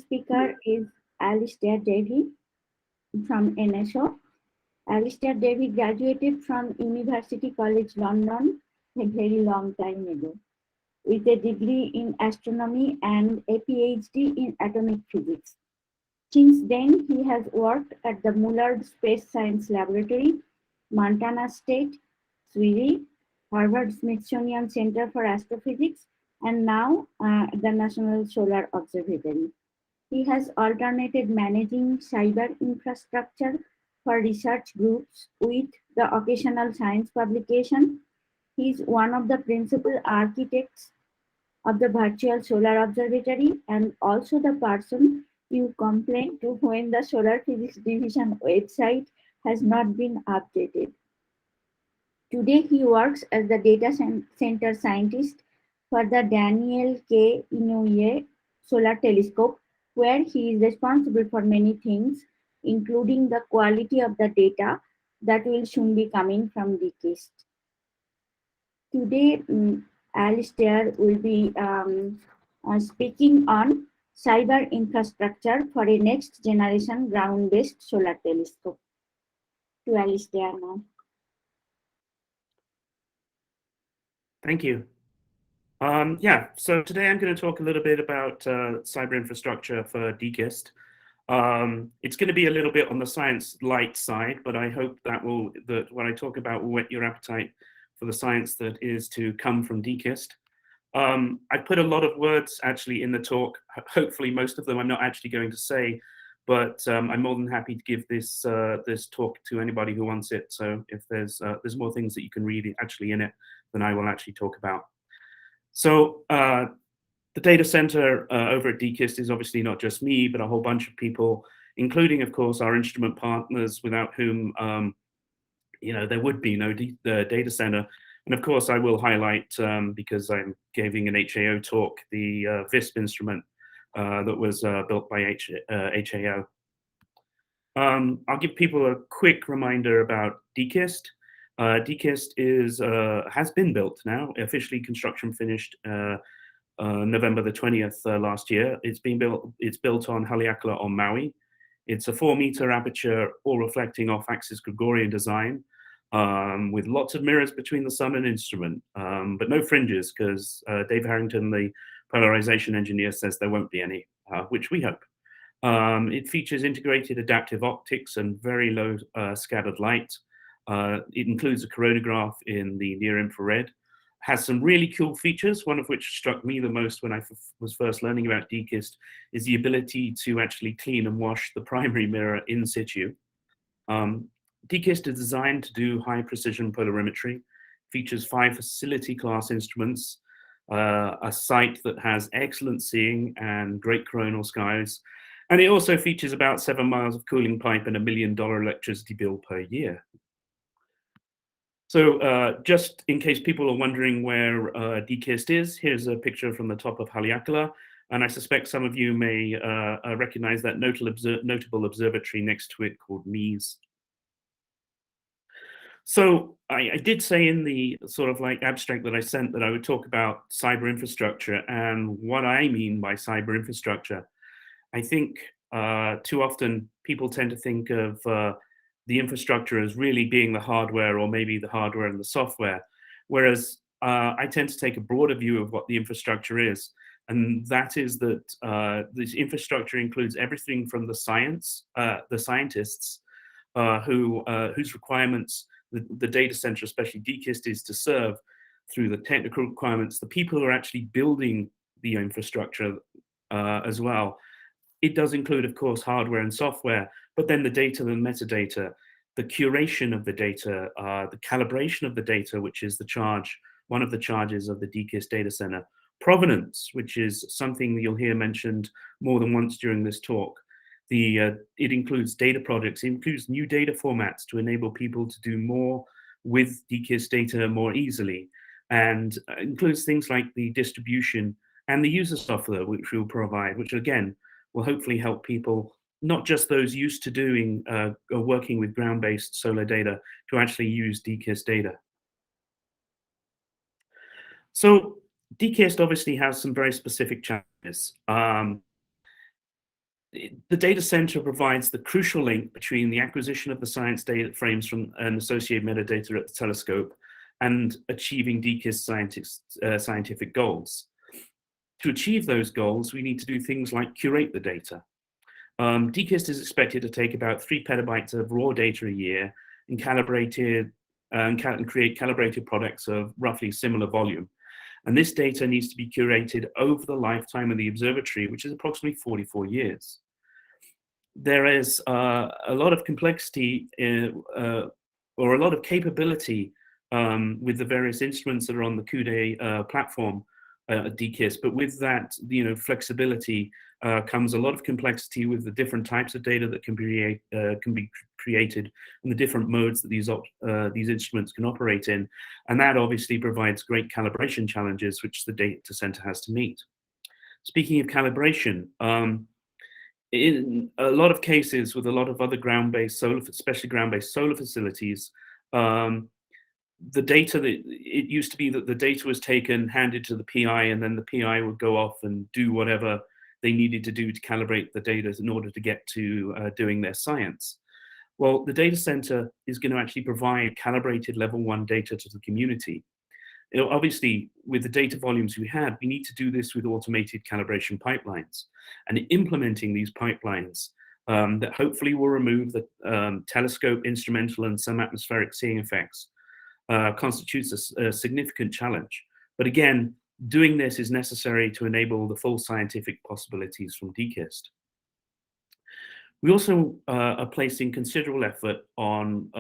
speaker is Alistair Davey from NSO. Alistair Davey graduated from University College London a very long time ago with a degree in astronomy and a PhD in atomic physics. Since then, he has worked at the Mullard Space Science Laboratory, Montana State, SWIRI, Harvard-Smithsonian Center for Astrophysics, and now the National Solar Observatory. He has alternated managing cyber infrastructure for research groups with the occasional science publication. He is one of the principal architects of the Virtual Solar Observatory and also the person you complain to when the Solar Physics Division website has not been updated. Today, he works as the data center scientist for the Daniel K. Inouye Solar Telescope, where he is responsible for many things, including the quality of the data that will soon be coming from DKIST. Today, Alistair will be speaking on cyber infrastructure for a next generation ground-based solar telescope. To Alistair now. Thank you. So today I'm going to talk a little bit about cyber infrastructure for DKIST. It's going to be a little bit on the science light side, but I hope that when I talk about will whet your appetite for the science that is to come from DKIST. I put a lot of words actually in the talk. Hopefully most of them I'm not actually going to say, but I'm more than happy to give this talk to anybody who wants it. So if there's more things that you can read actually in it than I will actually talk about. So the data center over at DKIST is obviously not just me, but a whole bunch of people, including, of course, our instrument partners, without whom there would be no data center. And of course, I will highlight, because I'm giving an HAO talk, the VISP instrument that was built by HAO. I'll give people a quick reminder about DKIST. DKIST has been built now, officially construction finished November the 20th last year. It's built on Haleakala on Maui. It's a 4-meter aperture, all reflecting off-axis Gregorian design, with lots of mirrors between the sun and instrument, but no fringes, because Dave Harrington, the polarization engineer, says there won't be any, which we hope. It features integrated adaptive optics and very low scattered light. It includes a coronagraph in the near infrared. Has some really cool features, one of which struck me the most when I was first learning about DKIST is the ability to actually clean and wash the primary mirror in situ. DKIST is designed to do high precision polarimetry, features 5 facility class instruments, a site that has excellent seeing and great coronal skies. And it also features about 7 miles of cooling pipe and $1 million electricity bill per year. So just in case people are wondering where DKIST is, here's a picture from the top of Haleakala. And I suspect some of you may recognize that notable observatory next to it called MEES. So I did say in the sort of like abstract that I sent that I would talk about cyber infrastructure and what I mean by cyber infrastructure. I think too often people tend to think of the infrastructure as really being the hardware, or maybe the hardware and the software, whereas I tend to take a broader view of what the infrastructure is, and that is that this infrastructure includes everything from the scientists whose requirements the data center, especially DKIST, is to serve, through the technical requirements, the people who are actually building the infrastructure as well. It does include, of course, hardware and software, but then the data and metadata, the curation of the data, the calibration of the data, which is one of the charges of the DKIST data center, provenance, which is something that you'll hear mentioned more than once during this talk. It includes data projects, it includes new data formats to enable people to do more with DKIST data more easily, and includes things like the distribution and the user software, which we'll provide, which again, will hopefully help people, not just those used to doing or working with ground-based solar data, to actually use DKIST data. So DKIST obviously has some very specific challenges. the data center provides the crucial link between the acquisition of the science data frames from and associated metadata at the telescope and achieving DKIST scientific goals. To achieve those goals, we need to do things like curate the data. DKIST is expected to take about 3 petabytes of raw data a year and create calibrated products of roughly similar volume. And this data needs to be curated over the lifetime of the observatory, which is approximately 44 years. There is a lot of complexity or a lot of capability with the various instruments that are on the CUDE platform at DKIST, but with that, flexibility comes a lot of complexity with the different types of data that can be created and the different modes that these instruments can operate in, and that obviously provides great calibration challenges which the data center has to meet. Speaking of calibration, in a lot of cases with a lot of other ground-based solar, especially ground-based solar facilities, the data that it used to be that the data was taken, handed to the PI, and then the PI would go off and do whatever they needed to do to calibrate the data in order to get to doing their science. Well, the data center is going to actually provide calibrated level 1 data to the community. Obviously, with the data volumes we have, we need to do this with automated calibration pipelines. And implementing these pipelines that hopefully will remove the telescope, instrumental, and some atmospheric seeing effects constitutes a significant challenge. But again, doing this is necessary to enable the full scientific possibilities from DKIST. We also are placing considerable effort on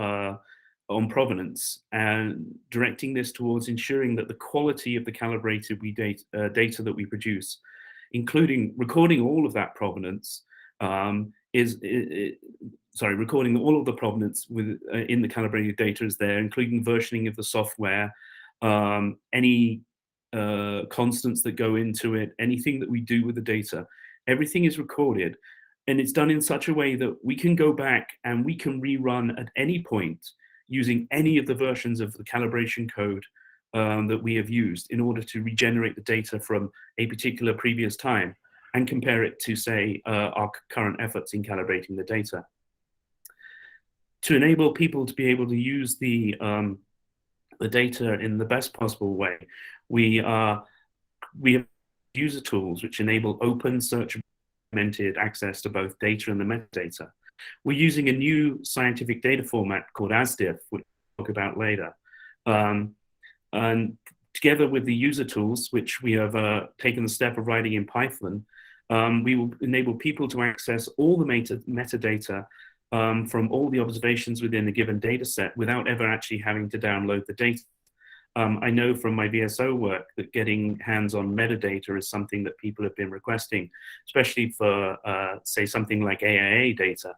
provenance and directing this towards ensuring that the quality of the calibrated data that we produce, including recording all of that provenance, recording all of the provenance in the calibrated data is there, including versioning of the software, any constants that go into it, anything that we do with the data, everything is recorded. And it's done in such a way that we can go back and we can rerun at any point using any of the versions of the calibration code that we have used in order to regenerate the data from a particular previous time and compare it to, say, our current efforts in calibrating the data. To enable people to be able to use the data in the best possible way, we have user tools which enable open, searchable, augmented access to both data and the metadata. We're using a new scientific data format called ASDIF, which we'll talk about later. And together with the user tools, which we have taken the step of writing in Python, we will enable people to access all the metadata from all the observations within a given data set without ever actually having to download the data. I know from my VSO work that getting hands-on metadata is something that people have been requesting, especially for, say, something like AIA data.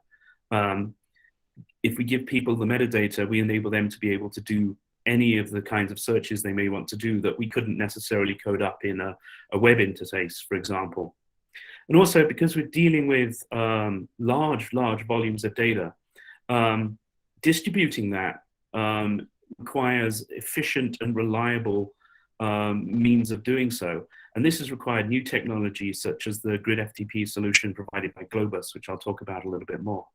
If we give people the metadata, we enable them to be able to do any of the kinds of searches they may want to do that we couldn't necessarily code up in a web interface, for example. And also, because we're dealing with large volumes of data, distributing that requires efficient and reliable means of doing so. And this has required new technologies such as the grid FTP solution provided by Globus, which I'll talk about a little bit more.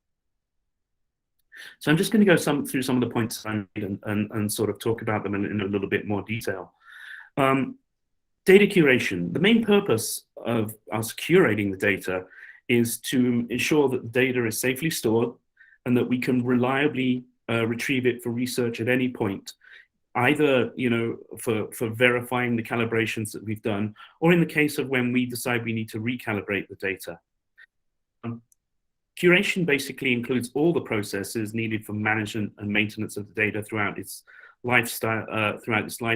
So I'm just going to go through some of the points I made and sort of talk about them in a little bit more detail. Data curation. The main purpose of us curating the data is to ensure that the data is safely stored and that we can reliably retrieve it for research at any point, either for verifying the calibrations that we've done, or in the case of when we decide we need to recalibrate the data. Curation basically includes all the processes needed for management and maintenance of the data throughout its life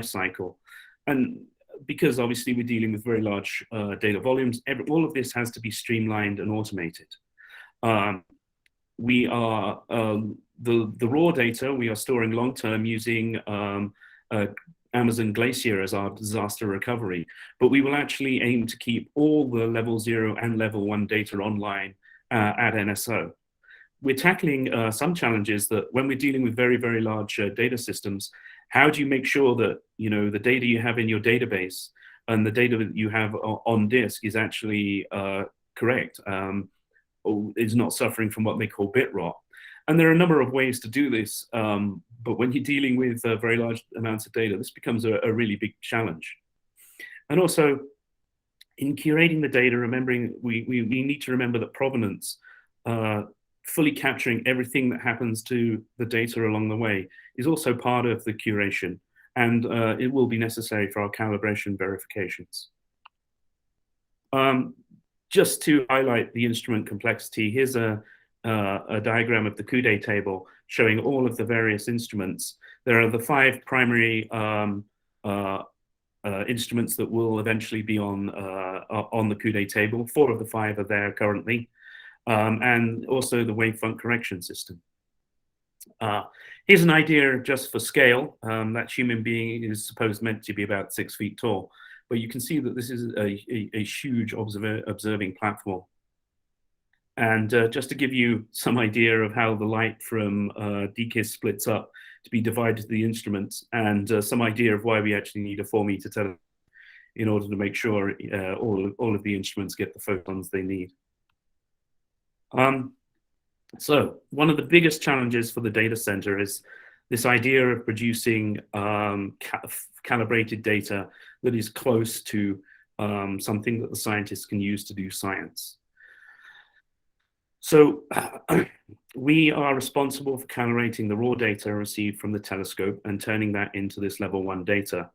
cycle. And because obviously we're dealing with very large data volumes, all of this has to be streamlined and automated. We are the raw data we are storing long-term using Amazon Glacier as our disaster recovery, but we will actually aim to keep all the level 0 and level 1 data online at NSO. We're tackling some challenges that when we're dealing with very, very large data systems, how do you make sure that the data you have in your database and the data that you have on disk is actually correct? is not suffering from what they call bit rot. And there are a number of ways to do this, but when you're dealing with very large amounts of data, this becomes a really big challenge. And also, in curating the data, remembering we need to remember that provenance, fully capturing everything that happens to the data along the way, is also part of the curation, and it will be necessary for our calibration verifications. Just to highlight the instrument complexity, here's a diagram of the CUDE table showing all of the various instruments. There are the 5 primary instruments that will eventually be on the CUDE table. 4 of the 5 are there currently, and also the wavefront correction system. Here's an idea just for scale. That human being is meant to be about 6 feet tall, but you can see that this is a huge observing platform. And just to give you some idea of how the light from DKIST splits up to be divided to the instruments, and some idea of why we actually need a 4-meter telescope in order to make sure all of the instruments get the photons they need. So one of the biggest challenges for the data center is this idea of producing calibrated data that is close to something that the scientists can use to do science. So we are responsible for calibrating the raw data received from the telescope and turning that into this level 1 data.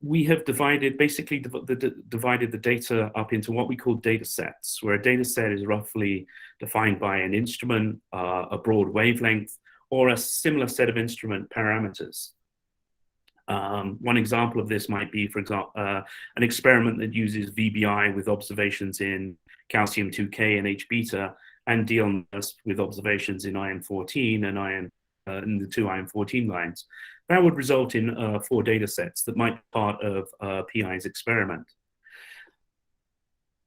We have basically divided the data up into what we call data sets, where a data set is roughly defined by an instrument, a broad wavelength, or a similar set of instrument parameters. One example of this might be, for example, an experiment that uses VBI with observations in calcium 2K and H beta, and DLNS with observations in iron 14 and in the 2 iron 14 lines. That would result in 4 data sets that might be part of PI's experiment.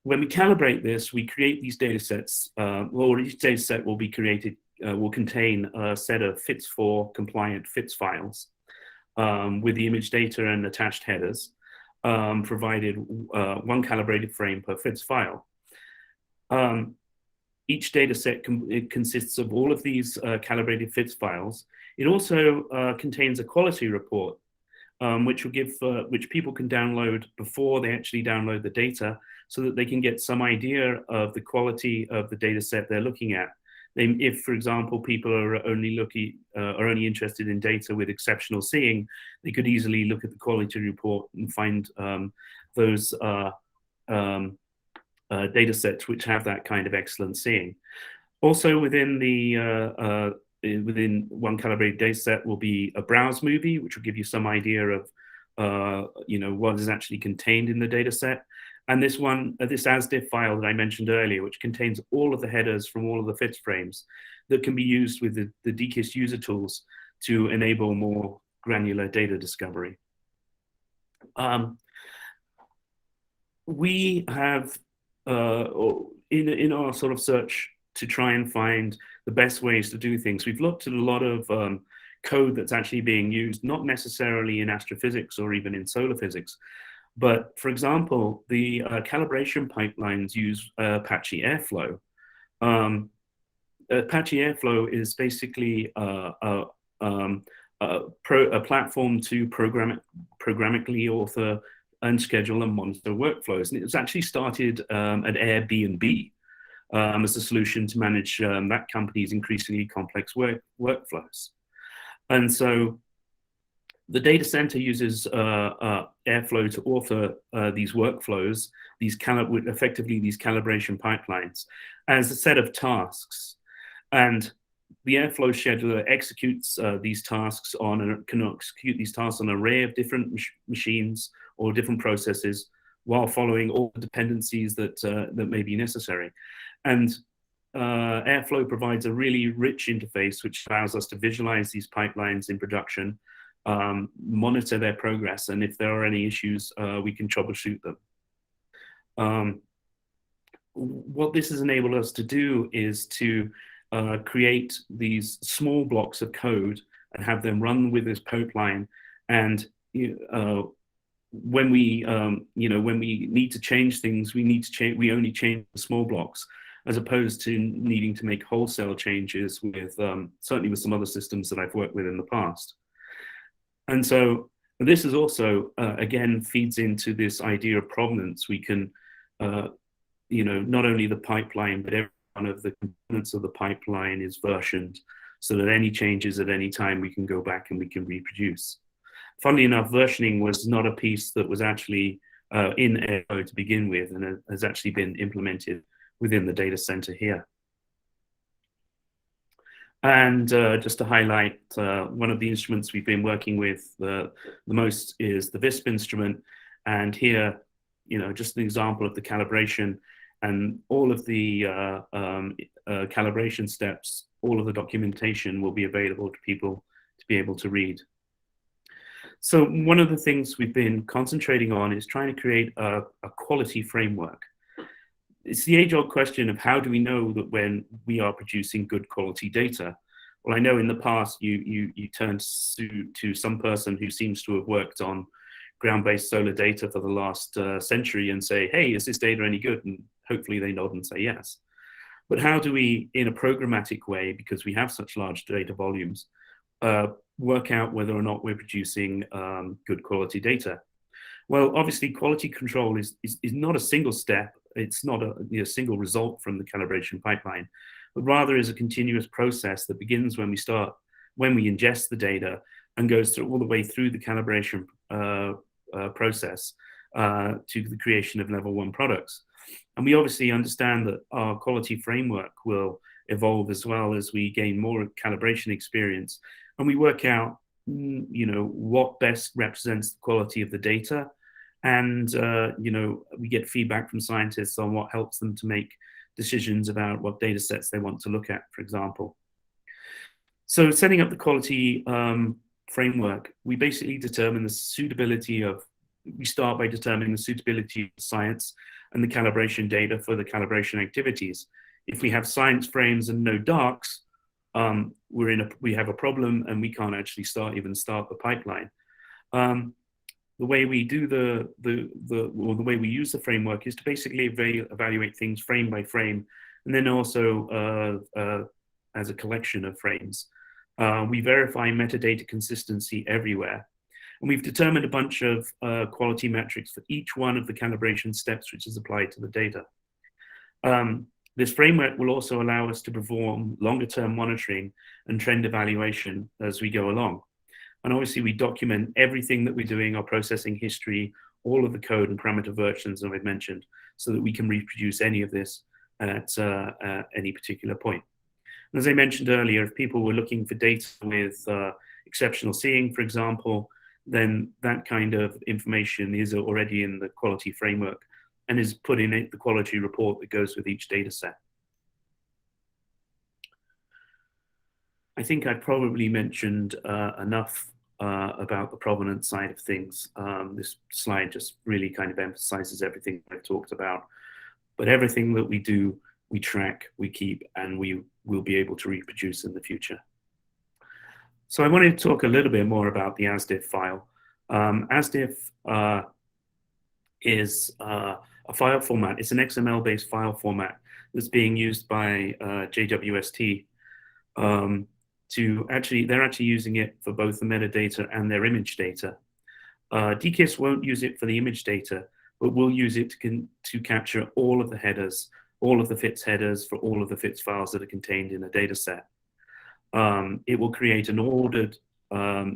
When we calibrate this, we create these data sets, or each data set will be created, will contain a set of FITS4 compliant FITS files with the image data and attached headers, provided 1 calibrated frame per FITS file. Each data set consists of all of these calibrated FITS files. It also contains a quality report, which will give, which people can download before they actually download the data, so that they can get some idea of the quality of the data set they're looking at. If, for example, people are only interested in data with exceptional seeing, they could easily look at the quality report and find those data sets which have that kind of excellent seeing. Also, within the within 1 calibrated data set will be a browse movie, which will give you some idea of what is actually contained in the data set. And this ASDIF file that I mentioned earlier, which contains all of the headers from all of the FITS frames that can be used with the DKIST user tools to enable more granular data discovery. We have, in our sort of search to try and find the best ways to do things, we've looked at a lot of code that's actually being used, not necessarily in astrophysics or even in solar physics. But for example, the calibration pipelines use Apache Airflow. Apache Airflow is basically a platform to programmatically author and schedule and monitor workflows. And it was actually started at Airbnb as a solution to manage that company's increasingly complex workflows. And so the data center uses Airflow to author these workflows, effectively these calibration pipelines, as a set of tasks. And the Airflow scheduler executes these tasks can execute these tasks on an array of different machines or different processes, while following all the dependencies that may be necessary. And Airflow provides a really rich interface which allows us to visualize these pipelines in production, monitor their progress, and if there are any issues, we can troubleshoot them. What this has enabled us to do is to create these small blocks of code and have them run with this pipeline, and when we, when we need to change things, we only change the small blocks, as opposed to needing to make wholesale changes with, certainly with some other systems that I've worked with in the past. And so this is also, again, feeds into this idea of provenance. We can, not only the pipeline, but every one of the components of the pipeline is versioned, so that any changes at any time we can go back and we can reproduce. Funnily enough, versioning was not a piece that was actually in HAO to begin with, and has actually been implemented within the data center here. And just to highlight, one of the instruments we've been working with the most is the VISP instrument. And here, just an example of the calibration and all of the calibration steps, all of the documentation will be available to people to be able to read. So one of the things we've been concentrating on is trying to create a quality framework. It's the age-old question of how do we know that when we are producing good quality data? Well, I know in the past you turned to some person who seems to have worked on ground-based solar data for the last century and say, hey, is this data any good? And hopefully they nod and say yes. But how do we, in a programmatic way, because we have such large data volumes, work out whether or not we're producing good quality data? Well, obviously, quality control is not a single step. It's not a single result from the calibration pipeline, but rather is a continuous process that begins when we ingest the data and goes through all the way through the calibration process to the creation of level 1 products. And we obviously understand that our quality framework will evolve as well as we gain more calibration experience, and we work out, what best represents the quality of the data. And, we get feedback from scientists on what helps them to make decisions about what data sets they want to look at, for example. So setting up the quality framework, we basically determine the suitability of, we start by determining the suitability of science and the calibration data for the calibration activities. If we have science frames and no darks, we have a problem and we can't actually even start the pipeline. The way we do the way we use the framework is to basically evaluate things frame by frame, and then also as a collection of frames. We verify metadata consistency everywhere. And we've determined a bunch of quality metrics for each one of the calibration steps which is applied to the data. This framework will also allow us to perform longer-term monitoring and trend evaluation as we go along. And obviously, we document everything that we're doing, our processing history, all of the code and parameter versions that I've mentioned, so that we can reproduce any of this at any particular point. And as I mentioned earlier, if people were looking for data with exceptional seeing, for example, then that kind of information is already in the quality framework and is put in the quality report that goes with each data set. I think I probably mentioned enough about the provenance side of things. This slide just really kind of emphasizes everything I've talked about. But everything that we do, we track, we keep, and we will be able to reproduce in the future. So I wanted to talk a little bit more about the ASDIF file. ASDIF is a file format. It's an XML-based file format that's being used by JWST. They're actually using it for both the metadata and their image data. DKIST won't use it for the image data, but we'll use it to capture all of the headers, all of the FITS headers for all of the FITS files that are contained in a data set. It will create an ordered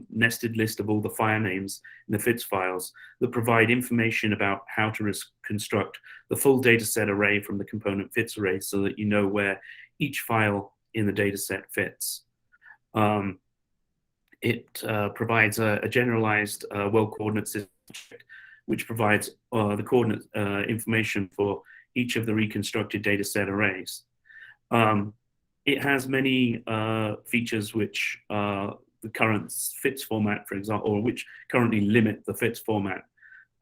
nested list of all the file names in the FITS files that provide information about how to construct the full data set array from the component FITS array, so that you know where each file in the data set fits. It provides a generalized world coordinate system, which provides the coordinate information for each of the reconstructed data set arrays. It has many features which the current FITS format, for example, or which currently limit the FITS format.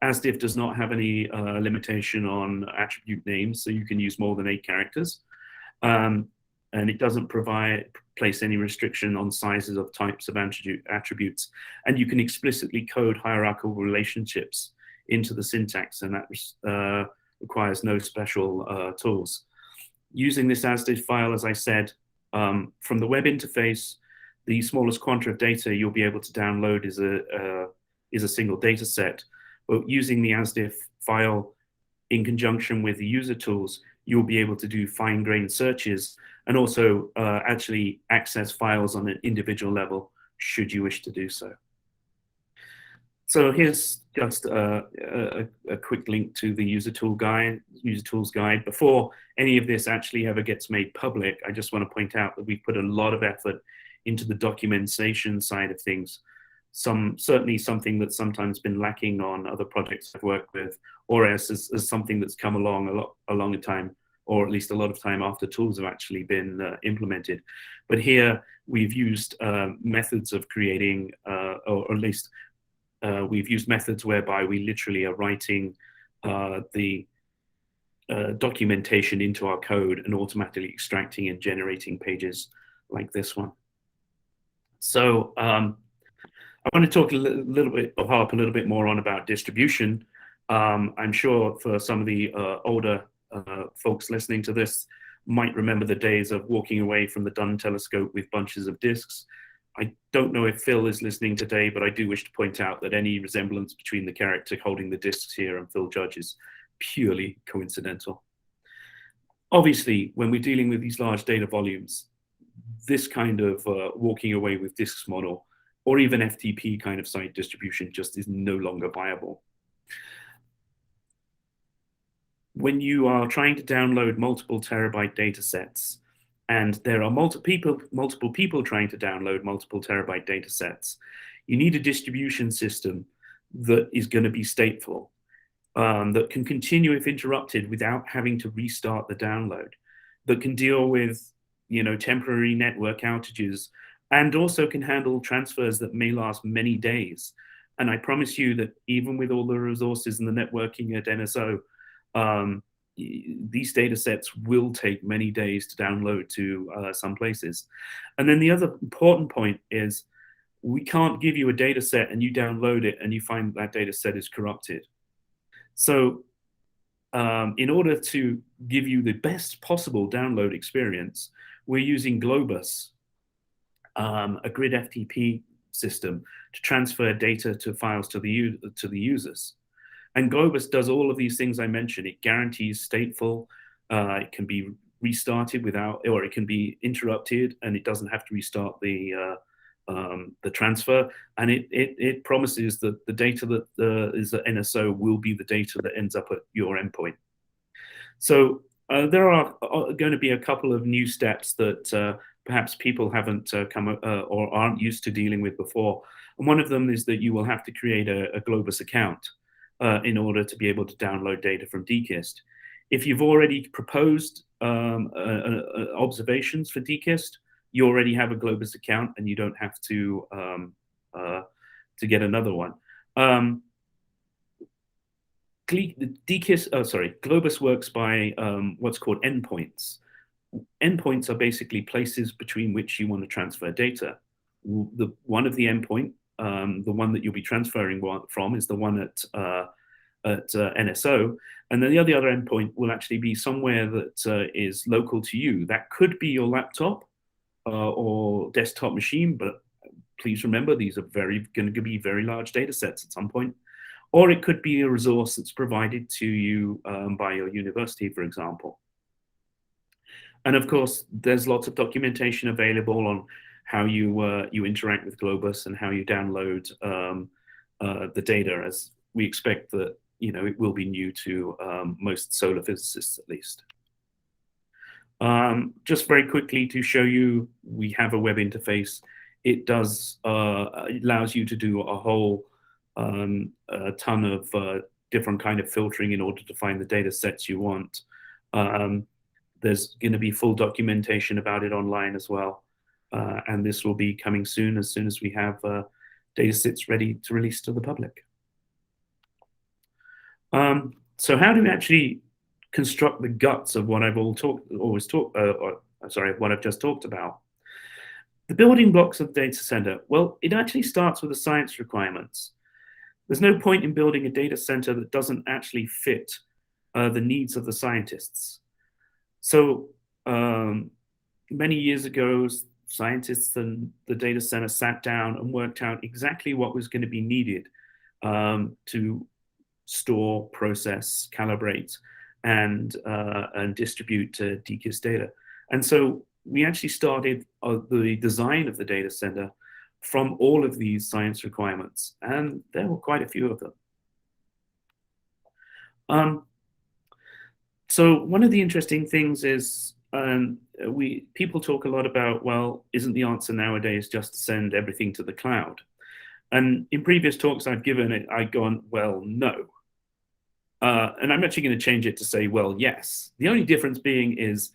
ASDIF does not have any limitation on attribute names, so you can use more than 8 characters. And it doesn't place any restriction on sizes of types of attributes. And you can explicitly code hierarchical relationships into the syntax, and that requires no special tools. Using this ASDIF file, as I said, from the web interface, the smallest quanta of data you'll be able to download is a single data set. But using the ASDIF file in conjunction with the user tools, you'll be able to do fine-grained searches and also actually access files on an individual level, should you wish to do so. So here's just a quick link to the user tools guide. Before any of this actually ever gets made public, I just want to point out that we've put a lot of effort into the documentation side of things. Certainly something that's sometimes been lacking on other projects I've worked with, or as something that's come along a long time, or at least a lot of time after tools have actually been implemented. But here we've used methods of creating, or at least we've used methods whereby we literally are writing the documentation into our code and automatically extracting and generating pages like this one. So I want to talk harp a little bit more on about distribution. I'm sure for some of the older folks listening to this might remember the days of walking away from the Dunn telescope with bunches of disks. I don't know if Phil is listening today, but I do wish to point out that any resemblance between the character holding the disks here and Phil Judge is purely coincidental. Obviously, when we're dealing with these large data volumes, this kind of walking away with disks model, or even FTP kind of site distribution, just is no longer viable. When you are trying to download multiple terabyte data sets, and there are multiple people trying to download multiple terabyte data sets, you need a distribution system that is going to be stateful, that can continue if interrupted without having to restart the download, that can deal with, temporary network outages, and also can handle transfers that may last many days. And I promise you that even with all the resources and the networking at NSO, these data sets will take many days to download to some places. And then the other important point is we can't give you a data set and you download it and you find that data set is corrupted. So in order to give you the best possible download experience, we're using Globus, a grid FTP system, to transfer data to files to the users. And Globus does all of these things I mentioned. It guarantees stateful, it can be restarted without, or it can be interrupted, and it doesn't have to restart the transfer. And it promises that the data that is at NSO will be the data that ends up at your endpoint. So there are going to be a couple of new steps that perhaps people haven't come or aren't used to dealing with before. And one of them is that you will have to create a Globus account in order to be able to download data from DKIST. If you've already proposed observations for DKIST, you already have a Globus account and you don't have to get another one. Globus works by what's called endpoints. Endpoints are basically places between which you want to transfer data. One of the endpoint, the one that you'll be transferring from, is the one at NSO, and then the other endpoint will actually be somewhere that is local to you. That could be your laptop or desktop machine, but please remember these are going to be very large data sets at some point. Or it could be a resource that's provided to you by your university, for example. And of course, there's lots of documentation available on how you interact with Globus and how you download the data, as we expect that it will be new to most solar physicists at least. Just very quickly to show you, we have a web interface. It allows you to do a whole a ton of different kind of filtering in order to find the data sets you want. There's going to be full documentation about it online as well. And this will be coming soon as we have data sets ready to release to the public. So how do we actually construct the guts of what what I've just talked about? The building blocks of the data center, well, it actually starts with the science requirements. there's no point in building a data center that doesn't actually fit the needs of the scientists. So many years ago, scientists and the data center sat down and worked out exactly what was going to be needed to store, process, calibrate, and distribute DKIST data. And so we actually started the design of the data center from all of these science requirements, and there were quite a few of them. So one of the interesting things is people talk a lot about, well, isn't the answer nowadays just to send everything to the cloud? And in previous talks I've given, I've gone, well, no. And I'm actually going to change it to say, well, yes. The only difference being is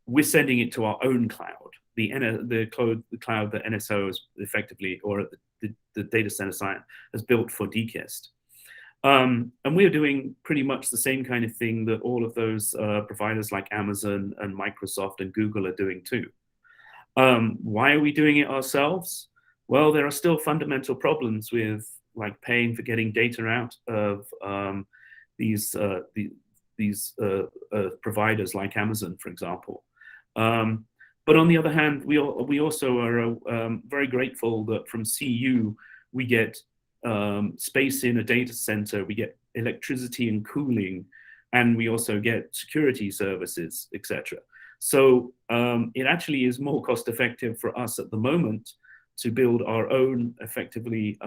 we're sending it to our own cloud, the cloud that NSO is effectively, or the data center science has built for DKIST. And we're doing pretty much the same kind of thing that all of those providers like Amazon and Microsoft and Google are doing too. Why are we doing it ourselves? Well, there are still fundamental problems with like paying for getting data out of these providers like Amazon, for example. But on the other hand, we also are very grateful that from CU we get space in a data center, we get electricity and cooling, and we also get security services, etc. So it actually is more cost effective for us at the moment to build our own effectively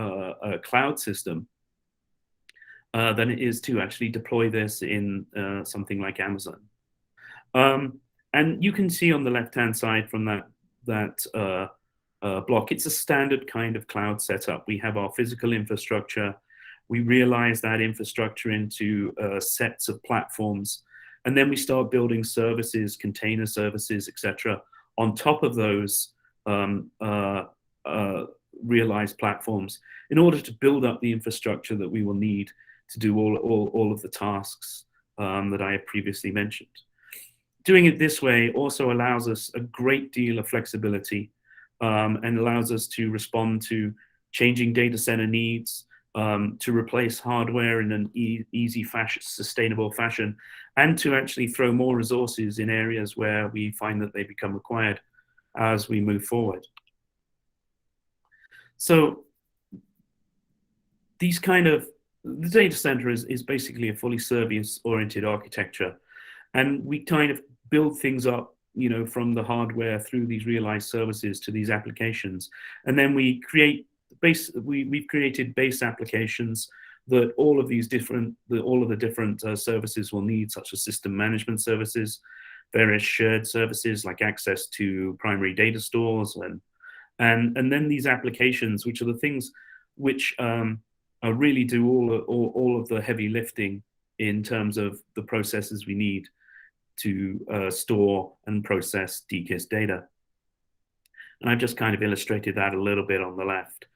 cloud system than it is to actually deploy this in something like Amazon. And you can see on the left-hand side from that block, it's a standard kind of cloud setup. We have our physical infrastructure. We realize that infrastructure into sets of platforms, and then we start building services, container services, etc., on top of those realized platforms in order to build up the infrastructure that we will need to do all of the tasks that I have previously mentioned. Doing it this way also allows us a great deal of flexibility and allows us to respond to changing data center needs, to replace hardware in an easy fashion, sustainable fashion, and to actually throw more resources in areas where we find that they become required as we move forward. So these kind of, the data center is basically a fully service-oriented architecture, and we kind of build things up, you know, from the hardware through these realized services to these applications, and then we create we've created base applications that all of the different services will need, such as system management services, various shared services like access to primary data stores, and then these applications, which are the things which really do all of the heavy lifting in terms of the processes we need to store and process DKIST data. And I've just kind of illustrated that a little bit on the left.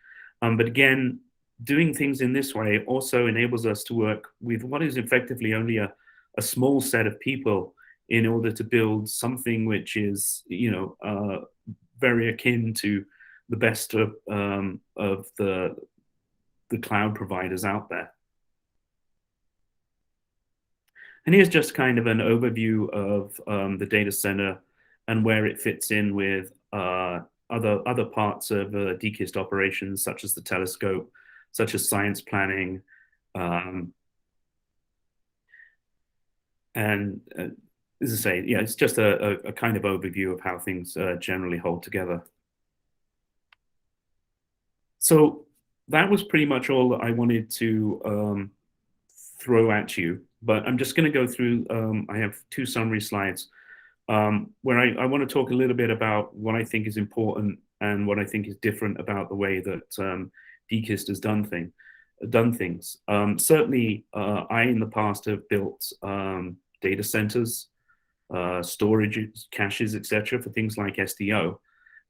But again, doing things in this way also enables us to work with what is effectively only a small set of people in order to build something which is, you know, very akin to the best of the cloud providers out there. And here's just kind of an overview of the data center and where it fits in with other parts of DKIST operations, such as the telescope, such as science planning, and as I say, yeah, it's just a kind of overview of how things generally hold together. So that was pretty much all that I wanted to throw at you, but I'm just going to go through, I have two summary slides where I want to talk a little bit about what I think is important and what I think is different about the way that DKIST has done things. Certainly, I in the past have built data centers, storage caches, etc., for things like SDO.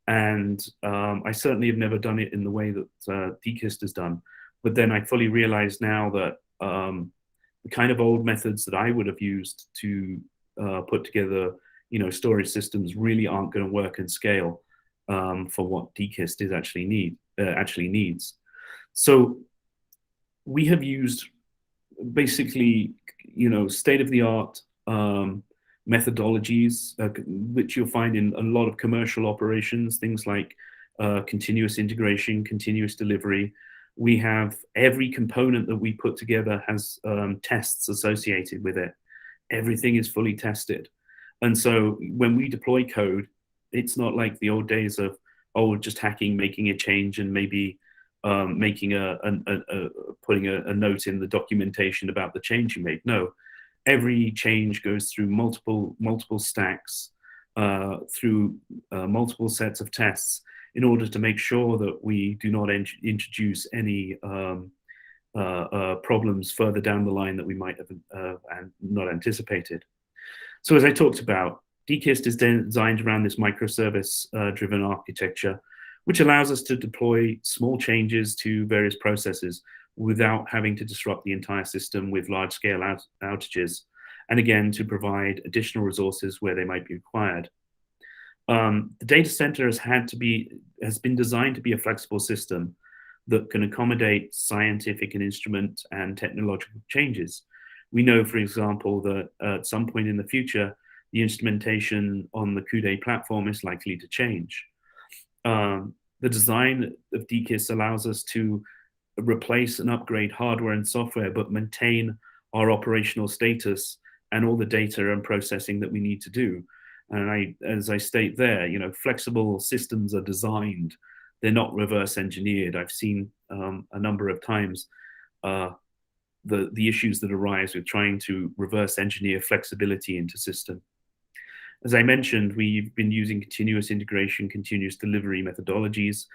And I certainly have never done it in the way that DKIST has done. But then I fully realize now that the kind of old methods that I would have used to put together, you know, storage systems really aren't going to work and scale for what DKIST is actually needs. So we have used basically, state-of-the-art methodologies, which you'll find in a lot of commercial operations, things like continuous integration, continuous delivery. We have every component that we put together has tests associated with it. Everything is fully tested. And so when we deploy code, it's not like the old days of, just hacking, making a change, and maybe putting a note in the documentation about the change you made. No, every change goes through multiple stacks, through multiple sets of tests, in order to make sure that we do not introduce any problems further down the line that we might have not anticipated. So as I talked about, DKIST is designed around this microservice-driven architecture, which allows us to deploy small changes to various processes without having to disrupt the entire system with large-scale outages, and again, to provide additional resources where they might be required. The data center has been designed to be a flexible system that can accommodate scientific and instrument and technological changes. We know, for example, that at some point in the future, the instrumentation on the CUDA platform is likely to change. The design of DKIST allows us to replace and upgrade hardware and software, but maintain our operational status and all the data and processing that we need to do. And as I state there, flexible systems are designed. They're not reverse engineered. I've seen a number of times the issues that arise with trying to reverse engineer flexibility into system. As I mentioned, we've been using continuous integration, continuous delivery methodologies,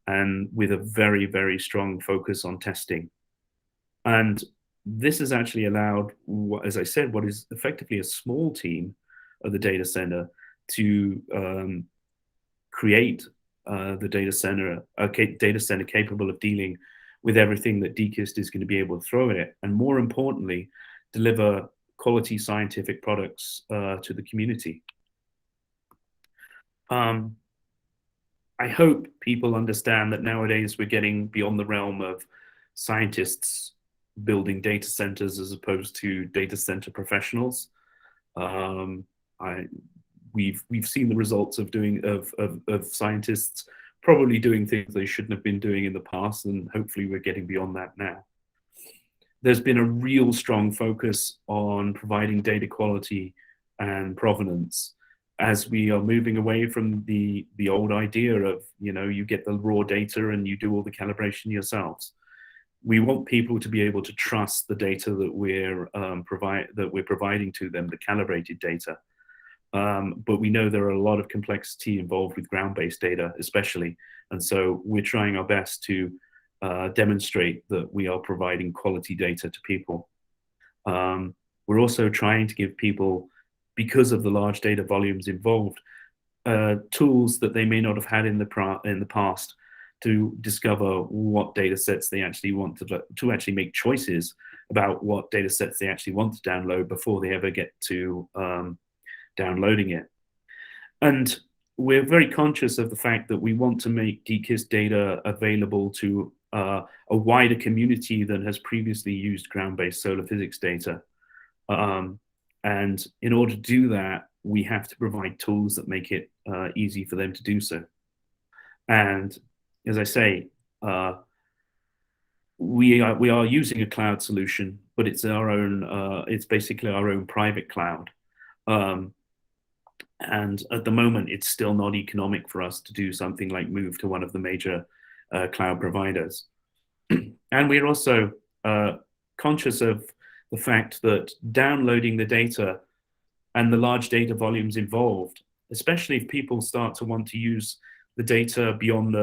and with a very, very strong focus on testing. And this has actually allowed, as I said, what is effectively a small team of the data center to create the data center capable of dealing with everything that DKIST is going to be able to throw at it, and more importantly, deliver quality scientific products to the community. I hope people understand that nowadays we're getting beyond the realm of scientists building data centers as opposed to data center professionals. We've seen the results of scientists probably doing things they shouldn't have been doing in the past, and hopefully we're getting beyond that now. There's been a real strong focus on providing data quality and provenance, as we are moving away from the old idea of, you get the raw data and you do all the calibration yourselves. We want people to be able to trust the data that we're providing to them, the calibrated data. But we know there are a lot of complexity involved with ground-based data, especially. And so we're trying our best to demonstrate that we are providing quality data to people. We're also trying to give people, because of the large data volumes involved, tools that they may not have had in the past to discover what data sets they actually want to actually make choices about what data sets they actually want to download before they ever get to downloading it. And we're very conscious of the fact that we want to make DKIST data available to a wider community than has previously used ground-based solar physics data. And in order to do that, we have to provide tools that make it easy for them to do so. And as I say, we are using a cloud solution, but it's our own. It's basically our own private cloud. And at the moment, it's still not economic for us to do something like move to one of the major cloud providers. And we're also conscious of the fact that downloading the data and the large data volumes involved, especially if people start to want to use the data beyond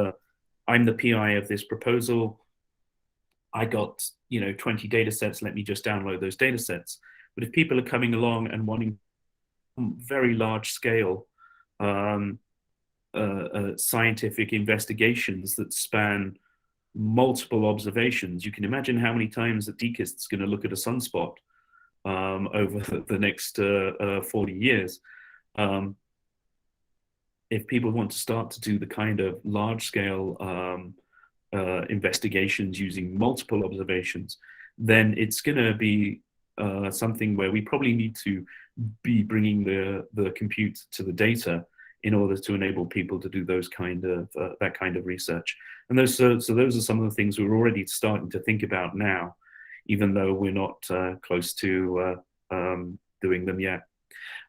I'm the PI of this proposal, I got 20 data sets, let me just download those data sets. But if people are coming along and wanting very large scale scientific investigations that span multiple observations, you can imagine how many times that DKIST is going to look at a sunspot over the next 40 years. If people want to start to do the kind of large scale investigations using multiple observations, then it's going to be something where we probably need to be bringing the compute to the data in order to enable people to do those kind of that kind of research. And those so those are some of the things we're already starting to think about now, even though we're not close to doing them yet.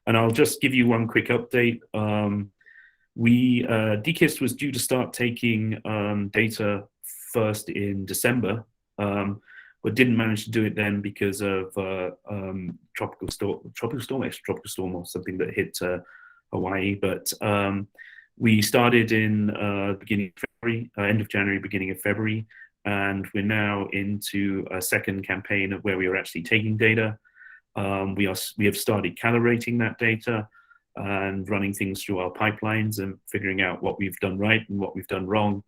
And I'll just give you one quick update. DKIST was due to start taking data first in December, but didn't manage to do it then because of tropical storm or something that hit Hawaii. But we started in beginning of February, end of January, beginning of February, and we're now into a second campaign of where we are actually taking data. We have started calibrating that data and running things through our pipelines and figuring out what we've done right and what we've done wrong.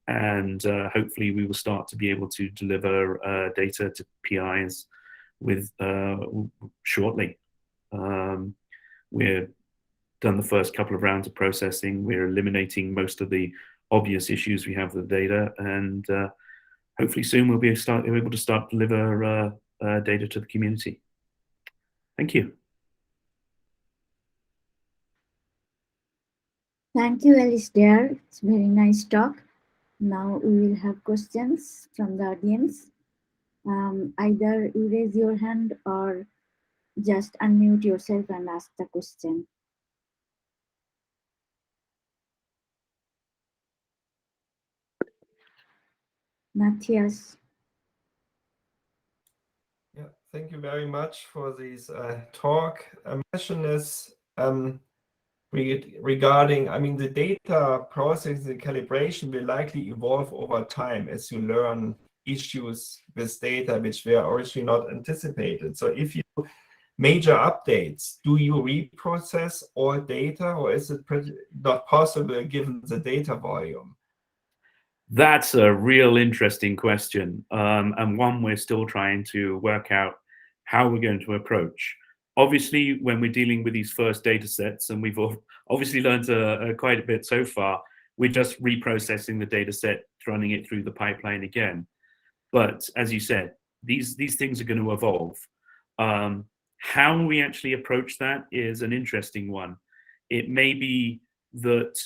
And hopefully we will start to be able to deliver data to PIs with shortly. We're done the first couple of rounds of processing. We're eliminating most of the obvious issues we have with the data, and hopefully soon we'll be able to start deliver data to the community. Thank you. Thank you, Alistair. It's a very nice talk. Now we will have questions from the audience. Either you raise your hand or just unmute yourself and ask the question. Matthias. Yeah, thank you very much for this talk. My question is regarding, I mean, the data processing and calibration will likely evolve over time as you learn issues with data which were originally not anticipated. So if you major updates, do you reprocess all data, or is it not possible given the data volume? That's a real interesting question, and one we're still trying to work out how we're going to approach. Obviously, when we're dealing with these first data sets, and we've obviously learned quite a bit so far, we're just reprocessing the data set, running it through the pipeline again. But as you said, these things are going to evolve. How we actually approach that is an interesting one. It may be that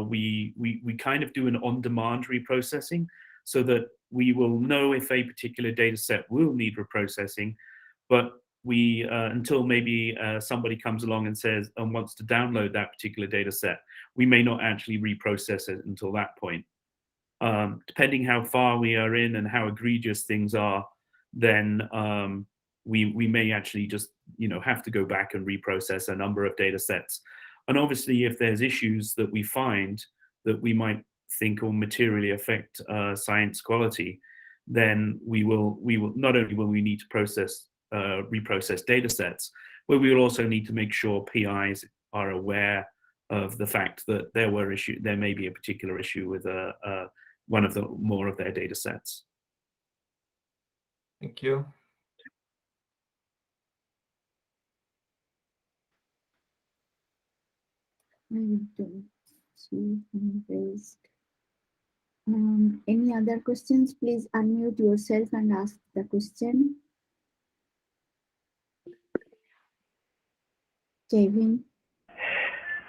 we kind of do an on-demand reprocessing, so that we will know if a particular data set will need reprocessing, but we until maybe somebody comes along and says and wants to download that particular data set, we may not actually reprocess it until that point. Depending how far we are in and how egregious things are, then we may actually just have to go back and reprocess a number of data sets. And obviously, if there's issues that we find that we might think will materially affect science quality, then we will not only will we need to reprocess data sets, but we will also need to make sure PIs are aware of the fact that there may be a particular issue with one of the more of their data sets. Thank you. I don't see any raised. Any other questions? Please unmute yourself and ask the question. Kevin.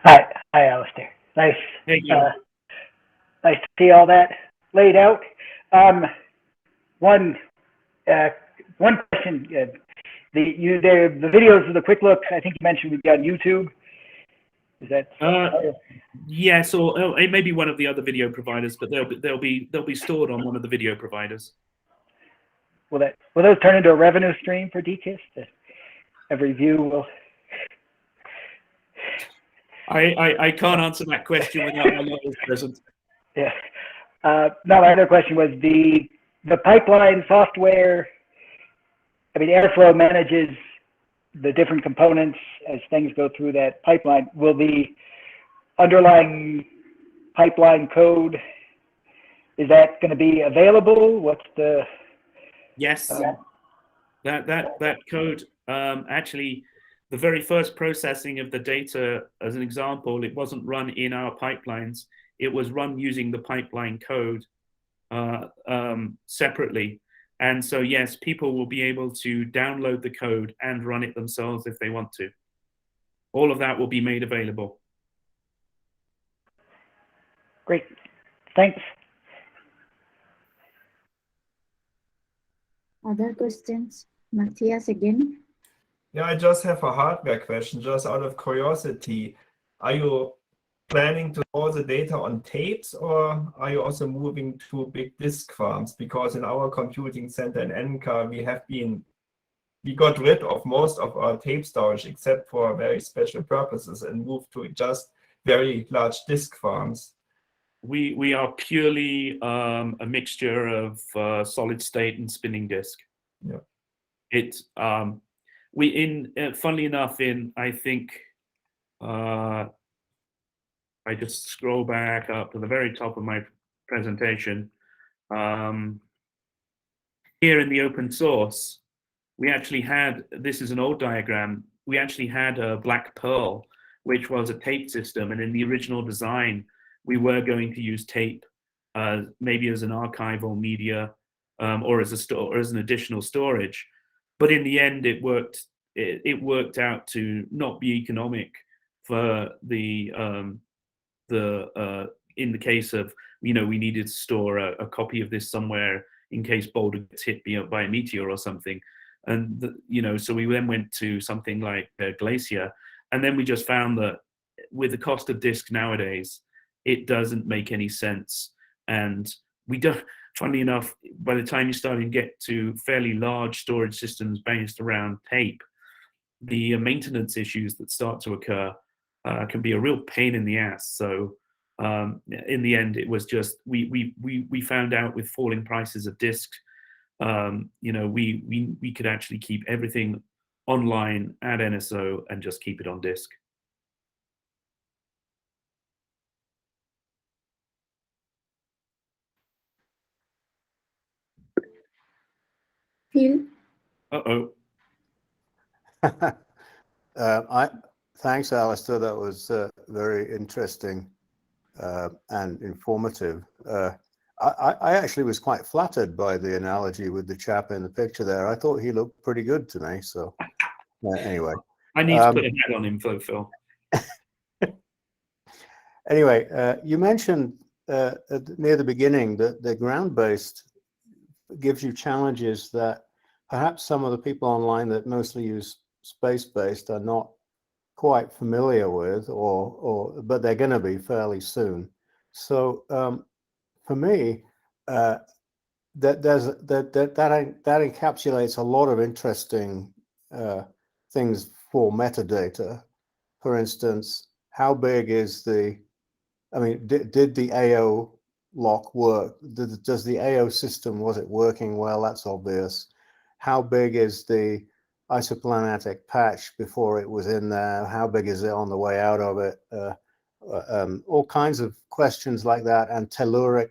Hi, Alistair. Nice. Thank you. Nice to see all that laid out. One question. The videos of the quick looks, I think you mentioned would be on YouTube. Is that? Yes, or it may be one of the other video providers, but they'll be stored on one of the video providers. Will those turn into a revenue stream for DKIST? Every view will. I can't answer that question without my lawyers present. Yeah. No, my other question was the pipeline software. I mean, Airflow manages the different components as things go through that pipeline. Will the underlying pipeline code, is that going to be available? What's the? Yes, that code actually. The very first processing of the data, as an example, it wasn't run in our pipelines. It was run using the pipeline code separately. And so, yes, people will be able to download the code and run it themselves if they want to. All of that will be made available. Great, thanks. Other questions? Matthias again. Yeah, I just have a hardware question, just out of curiosity. Are you planning to store the data on tapes, or are you also moving to big disk farms? Because in our computing center in NCAR, we got rid of most of our tape storage except for very special purposes and moved to just very large disk farms. We are purely a mixture of solid state and spinning disk. Yeah. Funnily enough, I think I just scroll back up to the very top of my presentation. Here in the open source, we actually had, this is an old diagram, we actually had a Black Pearl, which was a tape system. And in the original design, we were going to use tape maybe as an archival media or as an additional storage. But in the end, it worked out to not be economic for in the case of, we needed to store a copy of this somewhere in case Boulder gets hit by a meteor or something. And, so we then went to something like Glacier. And then we just found that with the cost of disk nowadays, it doesn't make any sense. And we don't, funnily enough, by the time you start to get to fairly large storage systems based around tape, the maintenance issues that start to occur can be a real pain in the ass. So in the end, it was just, we found out with falling prices of disk, we could actually keep everything online at NSO and just keep it on disk. Phil? Uh-oh. Thanks, Alistair. That was very interesting and informative. I actually was quite flattered by the analogy with the chap in the picture there. I thought he looked pretty good to me. So anyway. I need to put a hat on him, Phil. Anyway, you mentioned near the beginning that the ground-based gives you challenges that perhaps some of the people online that mostly use space-based are not quite familiar with, but they're going to be fairly soon. So for me, that encapsulates a lot of interesting things for metadata. For instance, how big is did the AO lock work? Does the AO system, was it working well? That's obvious. How big is the isoplanetic patch before it was in there? How big is it on the way out of it? All kinds of questions like that, and telluric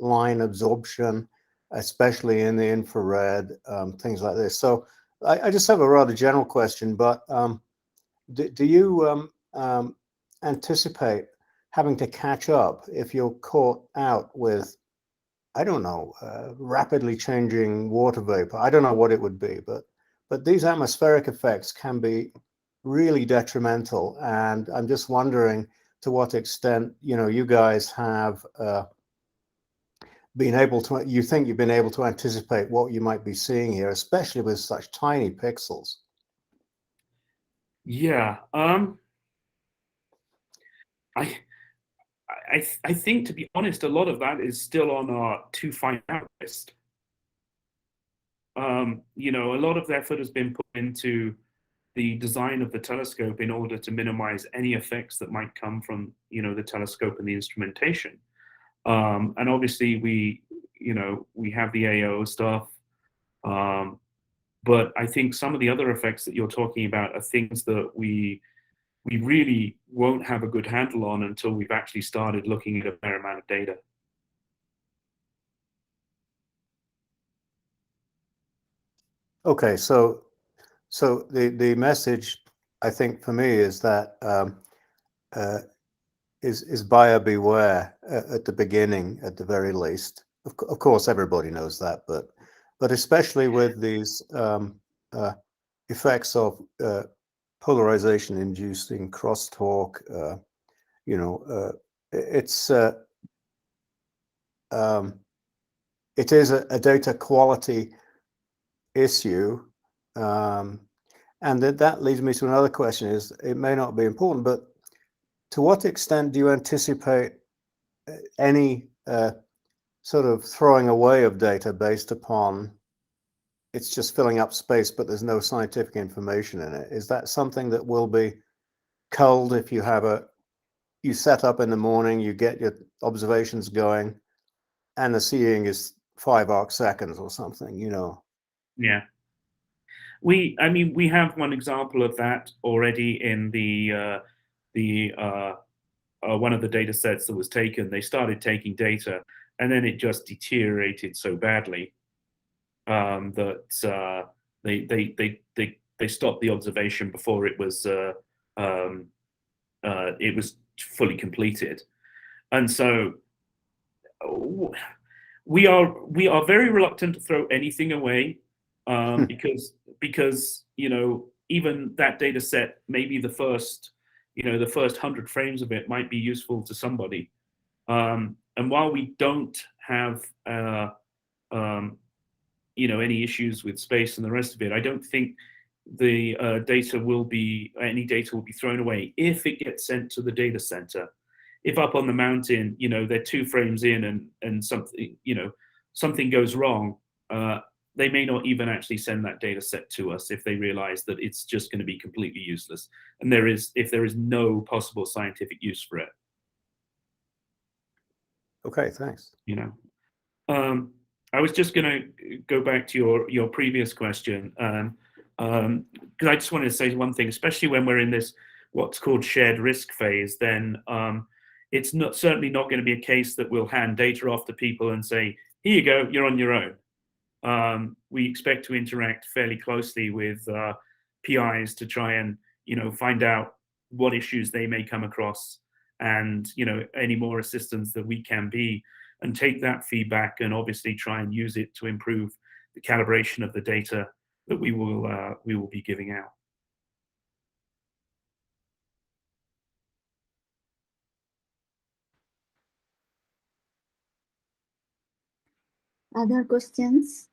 line absorption, especially in the infrared, things like this. So I just have a rather general question, but do you anticipate having to catch up if you're caught out with, I don't know, rapidly changing water vapor? I don't know what it would be, but these atmospheric effects can be really detrimental. And I'm just wondering to what extent, you guys have been able to, you think you've been able to anticipate what you might be seeing here, especially with such tiny pixels. Yeah. I think, to be honest, a lot of that is still on our to find out list. A lot of effort has been put into the design of the telescope in order to minimize any effects that might come from, the telescope and the instrumentation. And obviously we have the AO stuff. But I think some of the other effects that you're talking about are things that we really won't have a good handle on until we've actually started looking at a fair amount of data. Okay, so the message, I think, for me is that is buyer beware at the beginning, at the very least. Of course, everybody knows that, but but especially with these effects of polarization inducing crosstalk, you know, it is a data quality issue. And that leads me to another question. Is it may not be important, but to what extent do you anticipate any sort of throwing away of data based upon it's just filling up space, but there's no scientific information in it? Is that something that will be culled if you have you set up in the morning, you get your observations going, and the seeing is 5 arc seconds or something, you know? Yeah. I mean, we have one example of that already in one of the data sets that was taken. They started taking data, and then it just deteriorated so badly that they stopped the observation before it was fully completed. And so we are very reluctant to throw anything away. Because you know, even that data set, maybe the first 100 frames of it might be useful to somebody. And while we don't have you know, any issues with space and the rest of it, I don't think the any data will be thrown away if it gets sent to the data center. If up on the mountain, you know, they're 2 frames in and something, you know, something goes wrong, they may not even actually send that data set to us if they realize that it's just going to be completely useless. And if there is no possible scientific use for it. Okay, thanks. You know, I was just going to go back to your previous question, because I just wanted to say one thing, especially when we're in this what's called shared risk phase. Then it's certainly not going to be a case that we'll hand data off to people and say, here you go, you're on your own. We expect to interact fairly closely with PIs to try and, you know, find out what issues they may come across, and, you know, any more assistance that we can be, and take that feedback and obviously try and use it to improve the calibration of the data that we will be giving out. Other questions?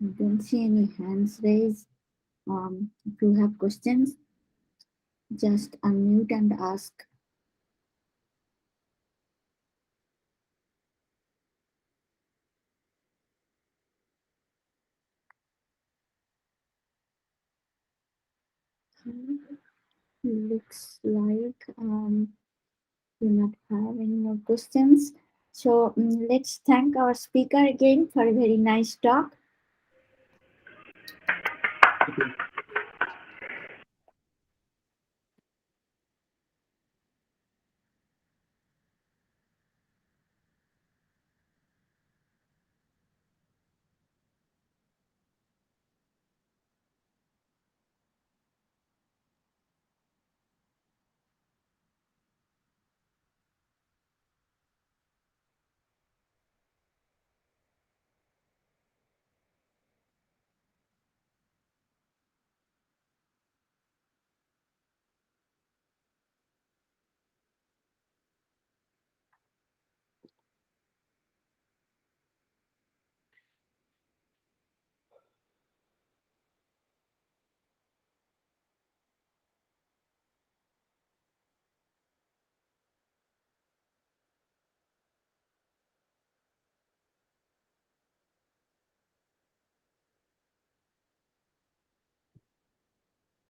I don't see any hands raised. If you have questions, just unmute and ask. Looks like we not have any more questions. So let's thank our speaker again for a very nice talk.